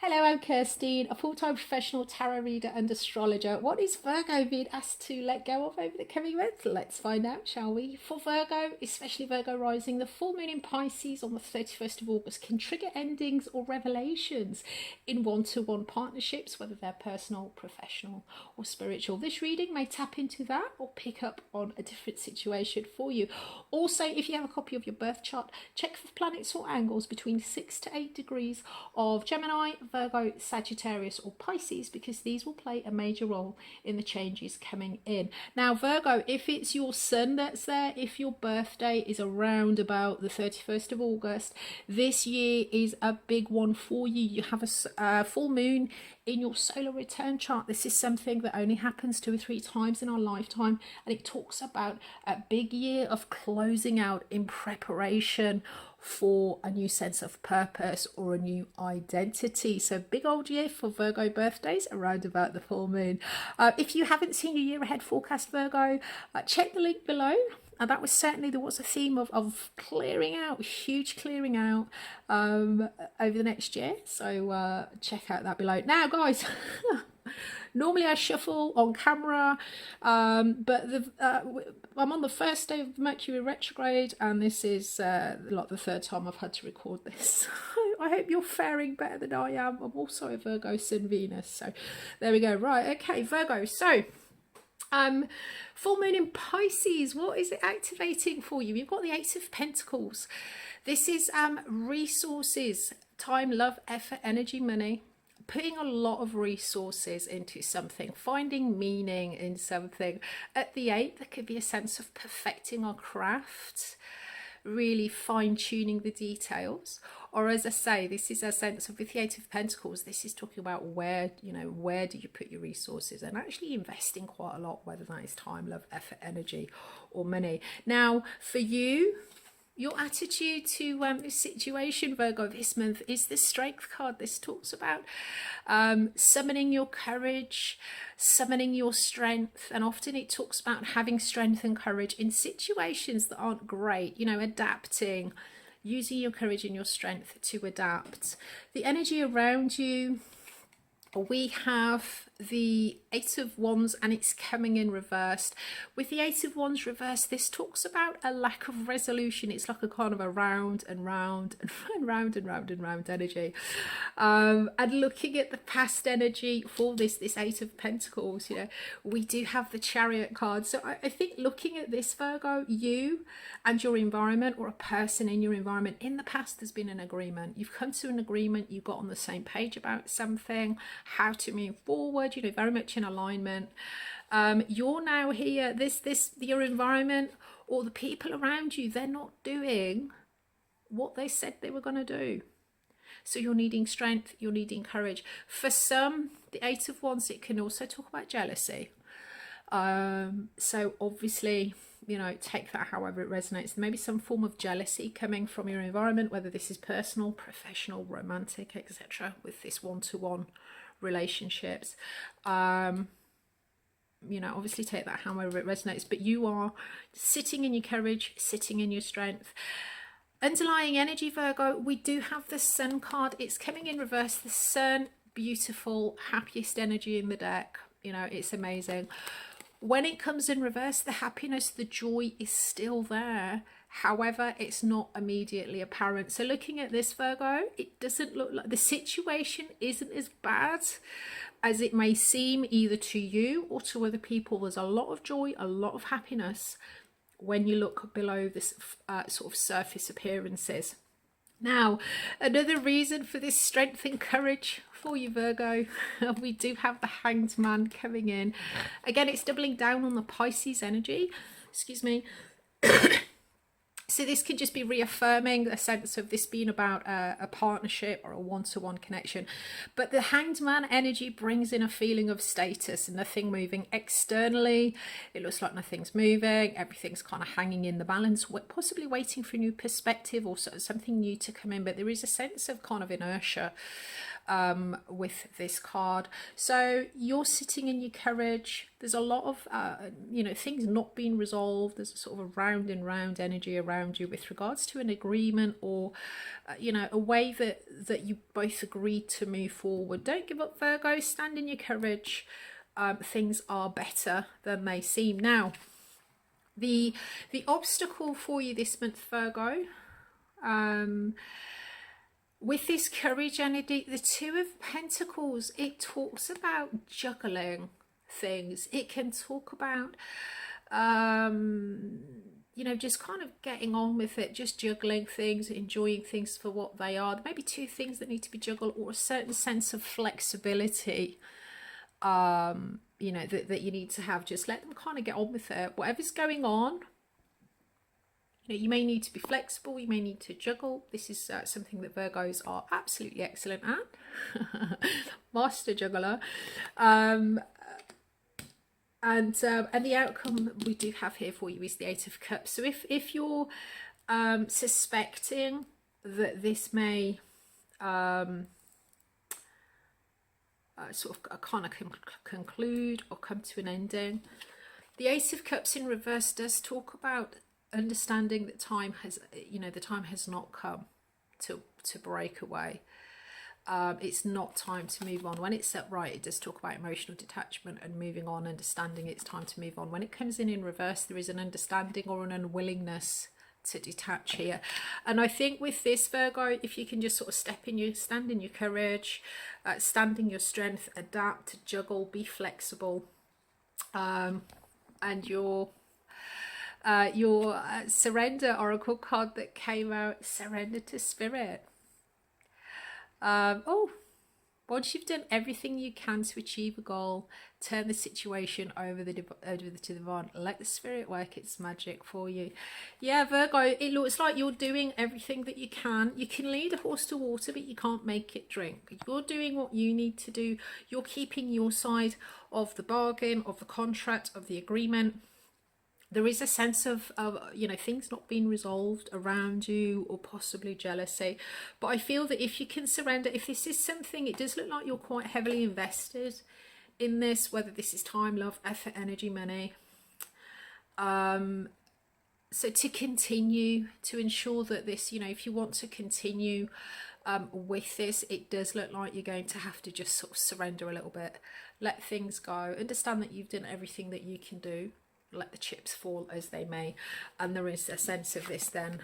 Hello, I'm Kirstine, a full-time professional tarot reader and astrologer. What is Virgo being asked to let go of over the coming month? Let's find out, shall we? For Virgo, especially Virgo rising, the full moon in Pisces on the 31st of August can trigger endings or revelations in one-to-one partnerships, whether they're personal, professional or spiritual. This reading may tap into that or pick up on a different situation for you. Also, if you have a copy of your birth chart, check for planets or angles between 6 to 8 degrees of Gemini, Virgo, Sagittarius or Pisces, because these will play a major role in the changes coming in. Now Virgo, if it's your sun that's there, if your birthday is around about the 31st of August, this year is a big one for you. You have a full moon in your solar return chart. This is something that only happens 2 or 3 times in our lifetime, and it talks about a big year of closing out in preparation for a new sense of purpose or a new identity. So big old year for Virgo birthdays around about the full moon. If you haven't seen your year ahead forecast, Virgo, check the link below. And that was certainly, there was a theme of clearing out, huge clearing out over the next year. So check out that below. Now guys, normally I shuffle on camera, but I'm on the first day of Mercury retrograde, and this is like the third time I've had to record this. I hope you're faring better than I am. I'm also a Virgo Sun Venus, so there we go. Right, okay, Virgo. So full moon in Pisces, what is it activating for you? You've got the Eight of Pentacles. This is resources, time, love, effort, energy, money. Putting a lot of resources into something, finding meaning in something. At the 8, there could be a sense of perfecting our craft, really fine-tuning the details. Or as I say, this is a sense of, with the 8 of Pentacles, this is talking about where do you put your resources, and actually investing quite a lot, whether that is time, love, effort, energy or money. Now for you, your attitude to this situation, Virgo, this month is the Strength card. This talks about summoning your courage, summoning your strength, and often it talks about having strength and courage in situations that aren't great, you know, adapting, using your courage and your strength to adapt. The energy around you, we have the Eight of Wands, and it's coming in reversed. With the Eight of Wands reversed, this talks about a lack of resolution. It's like a kind of a round and round and round and round and round energy. And looking at the past energy for this Eight of Pentacles, you know, we do have the Chariot card. So I think looking at this, Virgo, you and your environment, or a person in your environment in the past, has been an agreement. You've come to an agreement, you got on the same page about something, how to move forward, you know, very much in alignment. You're now here, your environment or the people around you, they're not doing what they said they were going to do. So you're needing strength, you're needing courage. For some, the Eight of Wands, it can also talk about jealousy. So obviously, you know, take that however it resonates. There may be some form of jealousy coming from your environment, whether this is personal, professional, romantic, etc. with this one-to-one relationships. You know, obviously take that however it resonates, but you are sitting in your courage, sitting in your strength. Underlying energy, Virgo, we do have the Sun card. It's coming in reverse. The Sun, beautiful, happiest energy in the deck. You know, it's amazing. When it comes in reverse, the happiness, the joy is still there. However, it's not immediately apparent. So looking at this, Virgo, it doesn't look like the situation isn't as bad as it may seem, either to you or to other people. There's a lot of joy, a lot of happiness when you look below this sort of surface appearances. Now, another reason for this strength and courage for you, Virgo, we do have the Hanged Man coming in. Again, it's doubling down on the Pisces energy. Excuse me. So this could just be reaffirming a sense of this being about a partnership or a one-to-one connection. But the Hanged Man energy brings in a feeling of status and nothing moving externally. It looks like nothing's moving. Everything's kind of hanging in the balance, possibly waiting for a new perspective or something new to come in. But there is a sense of kind of inertia. with this card. So you're sitting in your courage. There's a lot of you know, things not being resolved. There's a sort of a round and round energy around you with regards to an agreement, or you know, a way that you both agreed to move forward. Don't give up, Virgo. Stand in your courage. Things are better than they seem. Now, the obstacle for you this month, Virgo, with this courage energy, the Two of Pentacles, it talks about juggling things. It can talk about you know, just kind of getting on with it, just juggling things, enjoying things for what they are. There may be two things that need to be juggled, or a certain sense of flexibility, you know, that you need to have. Just let them kind of get on with it. Whatever's going on, you know, you may need to be flexible, you may need to juggle. This is something that Virgos are absolutely excellent at. Master juggler. And the outcome we do have here for you is the Eight of Cups. So if you're suspecting that this may sort of kind of conclude or come to an ending, the Ace of Cups in reverse does talk about understanding that time has, you know, the time has not come to break away. It's not time to move on. When it's set right, it does talk about emotional detachment and moving on, understanding it's time to move on. When it comes in reverse, there is an understanding or an unwillingness to detach here. And I think with this, Virgo, if you can just sort of stand in your courage, stand in your strength, adapt, juggle, be flexible, and your surrender oracle card that came out, surrender to spirit. Oh, once you've done everything you can to achieve a goal, turn the situation over to the divine. Let the spirit work its magic for you. Yeah, Virgo, it looks like you're doing everything that you can. You can lead a horse to water, but you can't make it drink. You're doing what you need to do. You're keeping your side of the bargain, of the contract, of the agreement. There is a sense of you know, things not being resolved around you, or possibly jealousy. But I feel that if you can surrender, if this is something, it does look like you're quite heavily invested in this, whether this is time, love, effort, energy, money. So to continue, to ensure that this, you know, if you want to continue with this, it does look like you're going to have to just sort of surrender a little bit. Let things go. Understand that you've done everything that you can do. Let the chips fall as they may. And there is a sense of this then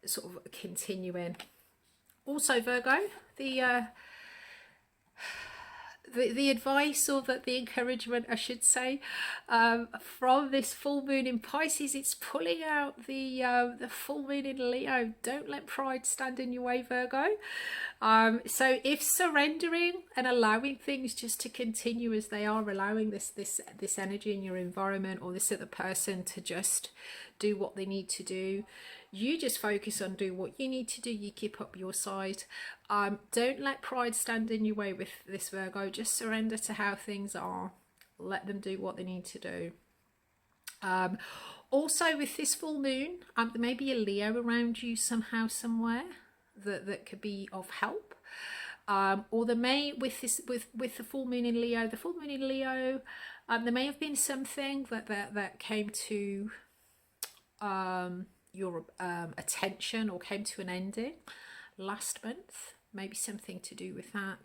sort of continuing. Also, Virgo, the advice, or the encouragement, I should say, from this full moon in Pisces, it's pulling out the full moon in Leo. Don't let pride stand in your way, Virgo. So if surrendering and allowing things just to continue as they are, allowing this energy in your environment, or this other person to just do what they need to do, you just focus on doing what you need to do. You keep up your side. Don't let pride stand in your way with this, Virgo. Just surrender to how things are. Let them do what they need to do. Also, with this full moon, there may be a Leo around you somehow, somewhere that could be of help. Or there may, with the full moon in Leo, there may have been something that came to your attention, or came to an ending last month. Maybe something to do with that.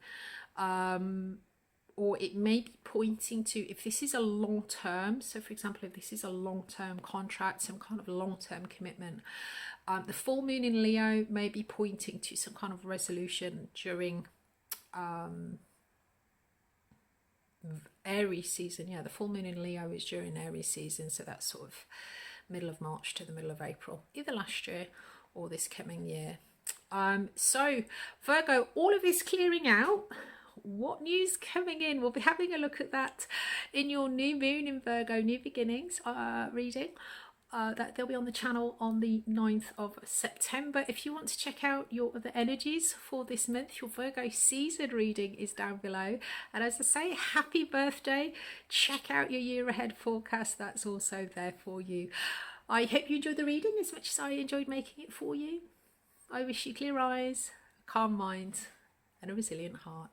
Or it may be pointing to, if this is a long term, so for example, if this is a long-term contract, some kind of long-term commitment, the full moon in Leo may be pointing to some kind of resolution during Aries season. Yeah, the full moon in Leo is during Aries season, so that's sort of middle of March to the middle of April, either last year or this coming year. So Virgo, all of this clearing out, what news coming in? We'll be having a look at that in your new moon in Virgo, new beginnings reading. That they'll be on the channel on the 9th of September. If you want to check out your other energies for this month, your Virgo season reading is down below. And as I say, happy birthday. Check out your year ahead forecast. That's also there for you. I hope you enjoyed the reading as much as I enjoyed making it for you. I wish you clear eyes, calm mind, and a resilient heart.